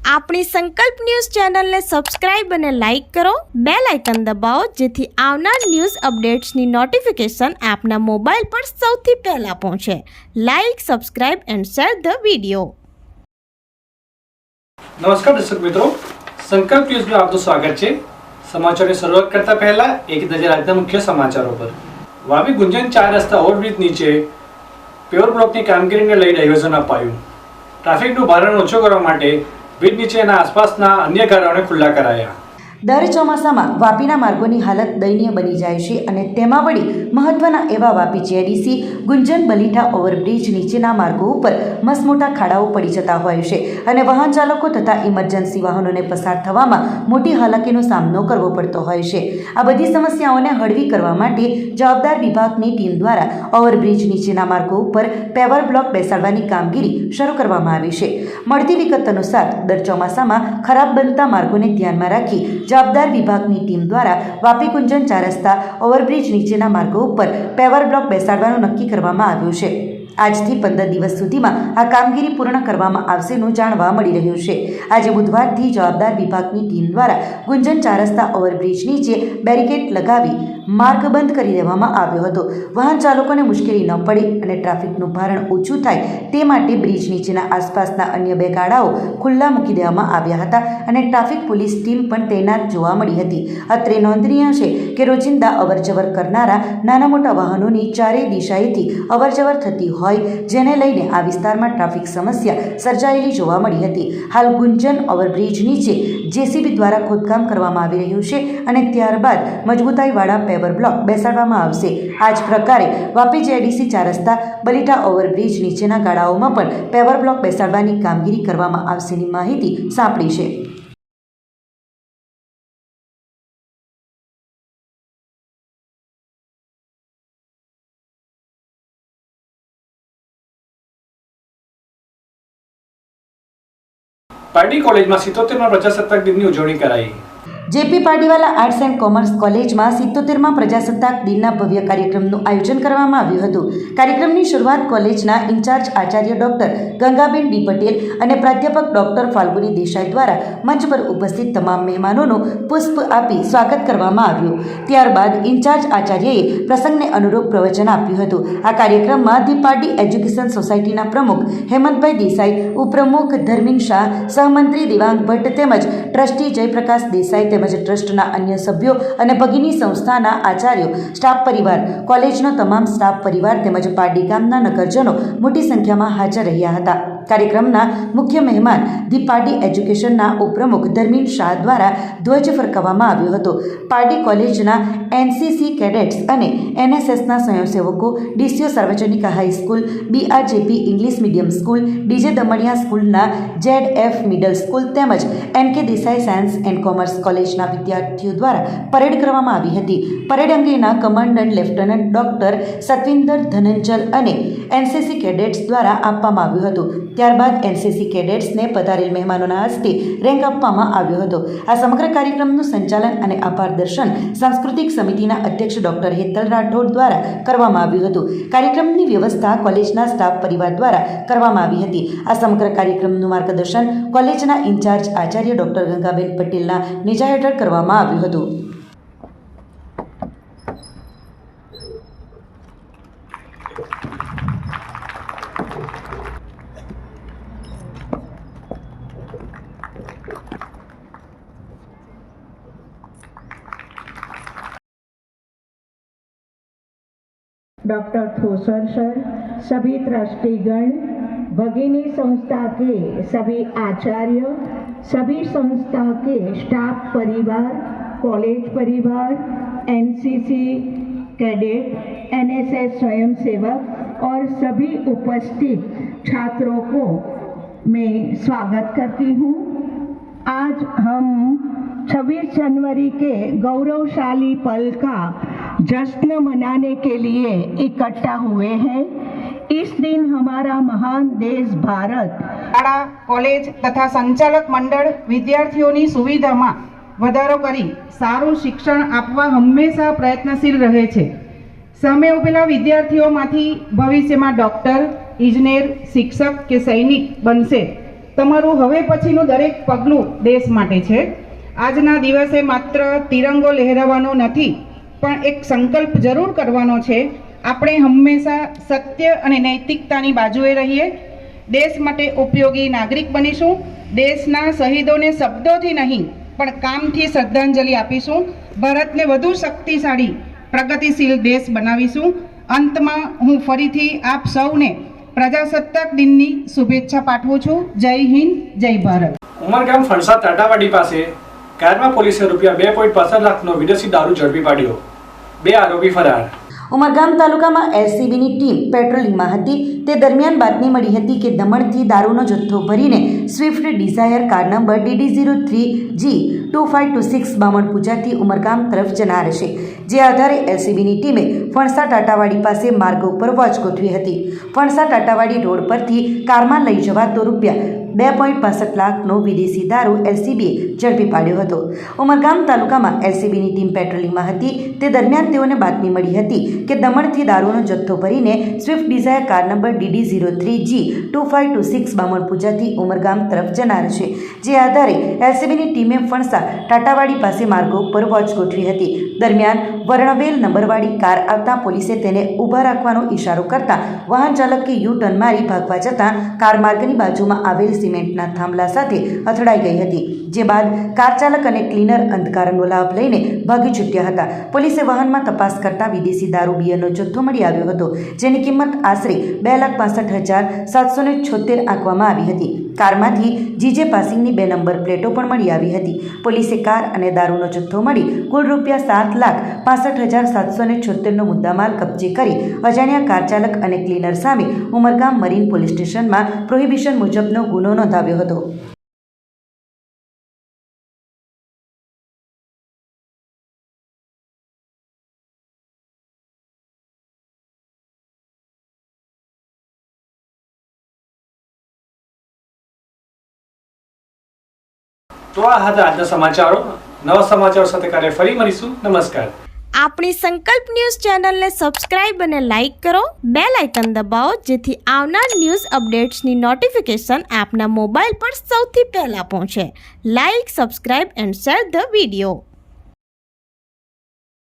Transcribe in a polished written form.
આપણી સંકલ્પ ન્યૂઝ ચેનલને સબસ્ક્રાઇબ અને લાઇક કરો, બેલ આઇકન દબાવો જેથી આવનાર ન્યૂઝ અપડેટ્સની નોટિફિકેશન આપના મોબાઈલ પર સૌથી પહેલા પહોંચે. Like, subscribe and share the video. નમસ્કાર દર્શક મિત્રો, સંકલ્પ ન્યૂઝમાં આપનું સ્વાગત છે. સમાચારોની શરૂઆત કરતા પહેલા એક નજર આજના મુખ્ય સમાચારો પર. વાવી ગુંજન 4 રસ્તા ઓવરબ્રિજ નીચે પેવર બ્લોકની કામગીરીને લઈ ડાયવર્ઝન અપાયું. ટ્રાફિકનું ભારણ ઓછું કરવા માટે બ્રિજ નીચેના આસપાસના અન્ય ગાળાઓને ખુલ્લા કરાયા. દર ચોમાસામાં વાપીના માર્ગોની હાલત દયનીય બની જાય છે અને તેમાં વળી મહત્વના એવા વાપી જેડીસી ગુંજન બલીઠા ઓવરબ્રિજ નીચેના માર્ગો ઉપર મસમોટા ખાડાઓ પડી જતા હોય છે અને વાહન ચાલકો તથા ઇમરજન્સી વાહનોને પસાર થવામાં મોટી હાલાકીનો સામનો કરવો પડતો હોય છે. આ બધી સમસ્યાઓને હળવી કરવા માટે જવાબદાર વિભાગની ટીમ દ્વારા ઓવરબ્રિજ નીચેના માર્ગો ઉપર પેવર બ્લોક બેસાડવાની કામગીરી શરૂ કરવામાં આવી છે. મળતી વિગત અનુસાર દર ચોમાસામાં ખરાબ બનતા માર્ગોને ધ્યાનમાં રાખી જવાબદાર વિભાગની ટીમ દ્વારા વાપી ગુંજન 4 રસ્તા ઓવરબ્રિજ નીચેના માર્ગો ઉપર પેવર બ્લોક બેસાડવાનું નક્કી કરવામાં આવ્યું છે. આજથી 15 દિવસ સુધીમાં આ કામગીરી પૂર્ણ કરવામાં આવશેનું જાણવા મળી રહ્યું છે. આજે બુધવારથી જવાબદાર વિભાગની ટીમ દ્વારા ગુંજન 4 રસ્તા ઓવરબ્રિજ નીચે બેરિકેડ લગાવી માર્ગ બંધ કરી દેવામાં આવ્યો હતો. વાહન ચાલકોને મુશ્કેલી ન પડે અને ટ્રાફિકનું ભારણ ઓછું થાય તે માટે બ્રિજ નીચેના આસપાસના અન્ય 2 ગાળાઓ ખુલ્લા મૂકી દેવામાં આવ્યા હતા અને ટ્રાફિક પોલીસ ટીમ પણ તૈનાત જોવા મળી હતી. અત્રે નોંધનીય છે કે રોજિંદા અવરજવર કરનારા નાના મોટા વાહનોની ચારેય દિશાએથી અવરજવર થતી હોય જેને લઈને આ વિસ્તારમાં ટ્રાફિક સમસ્યા સર્જાયેલી જોવા મળી હતી. હાલ ગુંજન ઓવરબ્રિજ નીચે જેસીબી દ્વારા ખોદકામ કરવામાં આવી રહ્યું છે અને ત્યારબાદ મજબૂતાઈવાળા પેવર બ્લોક બેસાડવામાં આવશે. આ જ પ્રકારે વાપી જેડીસી 4 રસ્તા બલીઠા ઓવરબ્રિજ નીચેના ગાળાઓમાં પણ પેવર બ્લોક બેસાડવાની કામગીરી કરવામાં આવશેની માહિતી સાંપડી છે. પાર્ટી કોલેજમાં 77મા પ્રજાસત્તાક દિનની ઉજવણી કરાઈ. જેપી પાટીવાલા આર્ટ્સ એન્ડ કોમર્સ કોલેજમાં 77મા પ્રજાસત્તાક દિનના ભવ્ય કાર્યક્રમનું આયોજન કરવામાં આવ્યું હતું. કાર્યક્રમની શરૂઆત કોલેજના in charge Acharya doctor Gangaben D Patel અને પ્રાધ્યાપક ડોક્ટર ફાલ્ગુની દેસાઈ દ્વારા મંચ પર ઉપસ્થિત તમામ મહેમાનોનું પુષ્પ આપી સ્વાગત કરવામાં આવ્યું. ત્યારબાદ ઇન્ચાર્જ આચાર્યએ પ્રસંગને અનુરૂપ પ્રવચન આપ્યું હતું. આ કાર્યક્રમમાં ધી પાર્ટી એજ્યુકેશન સોસાયટીના પ્રમુખ હેમંતભાઈ દેસાઈ, ઉપપ્રમુખ ધર્મીન શાહ, સહમંત્રી દિવાંગ ભટ્ટ તેમજ ટ્રસ્ટી જયપ્રકાશ દેસાઈ તેમજ ટ્રસ્ટના અન્ય સભ્યો અને ભગીની સંસ્થાના આચાર્યો, સ્ટાફ પરિવાર, કોલેજનો તમામ સ્ટાફ પરિવાર તેમજ પારડી ગામના નગરજનો મોટી સંખ્યામાં હાજર રહ્યા હતા. કાર્યક્રમના મુખ્ય મહેમાન ધી પાર્ટી એજ્યુકેશનના ઉપપ્રમુખ ધર્મીન શાહ દ્વારા ધ્વજ ફરકાવવામાં આવ્યો હતો. પારડી કોલેજના એનસીસી કેડેટ્સ અને એનએસએસના સ્વયંસેવકો, ડીસીઓ સાર્વજનિક high school, BRJP English medium school, DJ Damania સ્કૂલના જેડએફ મિડલ સ્કૂલ તેમજ NK Desai science and commerce કોલેજના વિદ્યાર્થીઓ દ્વારા પરેડ કરવામાં આવી હતી. પરેડ અંગેના commandant lieutenant doctor Satwinder Dhananjal અને એનસીસી કેડેટ્સ દ્વારા આપવામાં આવ્યું હતું. ત્યારબાદ એનસીસી કેડેટ્સને પધારેલ મહેમાનોના હસ્તે રેન્ક આપવામાં આવ્યો હતો. આ સમગ્ર કાર્યક્રમનું સંચાલન અને આભાર દર્શન સાંસ્કૃતિક સમિતિના અધ્યક્ષ ડોક્ટર હેતલ રાઠોડ દ્વારા કરવામાં આવ્યું હતું. કાર્યક્રમની વ્યવસ્થા કોલેજના સ્ટાફ પરિવાર દ્વારા કરવામાં આવી હતી. આ સમગ્ર કાર્યક્રમનું માર્ગદર્શન કોલેજના ઇન્ચાર્જ આચાર્ય ડોક્ટર ગંગાબેન પટેલના નેજા હેઠળ કરવામાં આવ્યું હતું. डॉक्टर ठोसर सर, सभी ट्रस्टीगण, भगिनी संस्था के सभी आचार्य, सभी संस्था के स्टाफ परिवार, कॉलेज परिवार, एनसीसी कैडेट, एनएसएस स्वयंसेवक और सभी उपस्थित छात्रों को मैं स्वागत करती हूँ. आज हम 26 जनवरी के गौरवशाली पल का जश्न मनाने के लिए इकट्ठा हुए हैं. इस दिन हमारा महान देश भारत शाळा, कॉलेज तथा संचालक मंडળ વિદ્યાર્થીઓની સુવિધામાં વધારો કરી સારું શિક્ષણ આપવા હંમેશા પ્રયત્નશીલ રહે છે. સામે ઉભેલા વિદ્યાર્થીઓમાંથી ભવિષ્યમાં ડોક્ટર, ઇજનેર, શિક્ષક કે સૈનિક બનશે તમારું હવે પછીનું દરેક પગલું દેશ માટે છે. આજના દિવસે માત્ર તિરંગો લહેરાવવાનો નથી, પણ એક સંકલ્પ જરૂર કરવાનો છે. આપણે હંમેશા સત્ય અને નૈતિકતાની બાજુએ રહીએ, દેશ માટે ઉપયોગી નાગરિક બનીશું. દેશના શહીદોને શબ્દોથી નહીં પણ કામથી શ્રદ્ધાંજલિ આપીશું. ભારતને વધુ શક્તિશાળી પ્રગતિશીલ દેશ બનાવીશું. અંતમાં હું ફરીથી આપ સૌને પ્રજાસત્તાક દિનની શુભેચ્છા પાઠવું છું. જય હિન્દ, જય ભારત. ઉમરગામ ફણસા ટાટાવાડી પાસે કારમાં પોલીસે ₹2.65 લાખનો વિદેશી દારૂ ઝડપી પાડ્યો. 2 આરોપી ફરાર. ઉમરગામ તાલુકામાં એલસીબીની ટીમ પેટ્રોલિંગમાં હતી. તે દરમિયાન બાતમી મળી હતી કે દમણથી દારૂનો જથ્થો ભરીને Swift Dzire car number DD03G2526 બામણપૂજાથી ઉમરગામ તરફ જનાર છે. જે આધારે એલસીબીની ટીમે ફણસા ટાટાવાડી પાસે માર્ગ ઉપર વોચ ગોઠવી હતી. ફણસા ટાટાવાડી રોડ પરથી કારમાં લઈ જવાતો ₹2.65 લાખનો વિદેશી દારૂ એલસીબીએ ઝડપી પાડ્યો હતો. ઉમરગામ તાલુકામાં એલસીબીની ટીમ પેટ્રોલિંગમાં હતી. તે દરમિયાન તેઓને બાતમી મળી હતી કે દમણથી દારૂનો જથ્થો ભરીને Swift Dzire car number DD03G2526 બામણપૂજાથી ઉમરગામ તરફ જનાર છે. જે આધારે એલસીબીની ટીમે ફણસા ટાટાવાડી પાસે માર્ગો પર વોચ ગોઠવી હતી. દરમિયાન વર્ણવેલ નંબરવાળી કાર આવતા પોલીસે તેને ઊભા રાખવાનો ઇશારો કરતા વાહન ચાલકે યુ ટર્ન મારી ભાગવા જતાં કાર માર્ગની બાજુમાં આવેલ સિમેન્ટના થાંભલા સાથે અથડાઈ ગઈ હતી. જે બાદ કાર ચાલક અને ક્લીનર અંધકારનો લાભ લઈને ભાગી છૂટ્યા હતા. પોલીસે વાહનમાં તપાસ કરતા વિદેશી દારૂ બિયરનો જથ્થો મળી આવ્યો હતો, જેની કિંમત આશરે 2,65,776 આંકવામાં આવી હતી. કારમાંથી જીજે પાસિંગની 2 નંબર પ્લેટો પણ મળી આવી હતી. પોલીસે કાર અને દારૂનો જથ્થો મળી કુલ ₹7,65,776નો મુદ્દામાલ કબજે કરી અજાણ્યા કાર ચાલક અને ક્લીનર સામે ઉમરગામ મરીન પોલીસ સ્ટેશનમાં પ્રોહિબિશન મુજબનો ગુનો નોંધાવ્યો હતો. તો આ હતા આજના સમાચારો. નવા સમાચારો સાથે કાલે ફરી મળીશું. નમસ્કાર. આપણી સંકલ્પ ન્યૂઝ ચેનલને સબસ્ક્રાઇબ અને લાઇક કરો. બેલ આઇકન દબાવો જેથી આવનાર ન્યૂઝ અપડેટ્સની નોટિફિકેશન આપના મોબાઈલ પર સૌથી પહેલા પહોંચે. Like, subscribe and share the video.